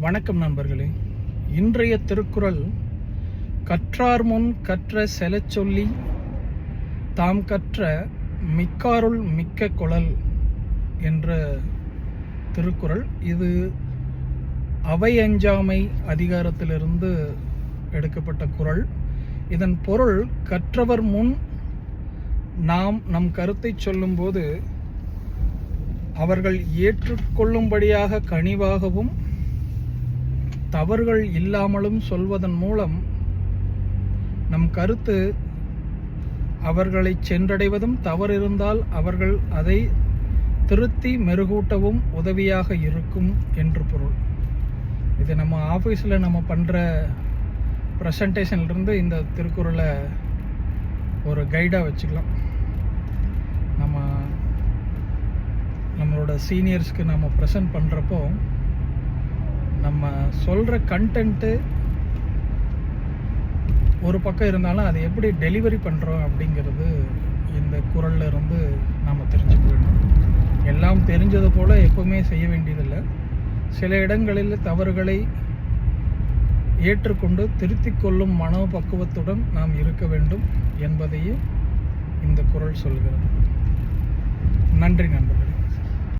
வணக்கம் நண்பர்களே. இன்றைய திருக்குறள் கற்றார் முன் கற்ற செலச் சொல்லி தாம் கற்ற மிக்காருள் மிக்க கொளல் என்ற திருக்குறள். இது அவை அஞ்சாமை அதிகாரத்திலிருந்து எடுக்கப்பட்ட குறள். இதன் பொருள், கற்றவர் முன் நாம் நம் கருத்தை சொல்லும்போது அவர்கள் ஏற்றுக்கொள்ளும்படியாக கனிவாகவும் தவறுகள் இல்லாமலும் சொல்வதன் மூலம் நம் கருத்து அவர்களை சென்றடைவதும், தவறு இருந்தால் அவர்கள் அதை திருத்தி மெருகூட்டவும் உதவியாக இருக்கும் என்று பொருள். இது நம்ம ஆஃபீஸில் நம்ம பண்ணுற ப்ரெசன்டேஷன்லேருந்து இந்த திருக்குறளை ஒரு கைடாக வச்சுக்கலாம். நம்மளோட சீனியர்ஸ்க்கு நம்ம ப்ரெசன்ட் பண்ணுறப்போ நம்ம சொல்கிற கண்டென்ட்டு ஒரு பக்கம் இருந்தாலும் அதை எப்படி டெலிவரி பண்ணுறோம் அப்படிங்கிறது இந்த குறளில் இருந்து நாம் தெரிஞ்சுக்க வேண்டும். எல்லாம் தெரிஞ்சது போல் எப்பவுமே செய்ய வேண்டியதில்லை. சில இடங்களில் தவறுகளை ஏற்றுக்கொண்டு திருத்திக் கொள்ளும் மனோபக்குவத்துடன் நாம் இருக்க வேண்டும் என்பதையும் இந்த குறள் சொல்கிறது. நன்றி நண்பர்கள்.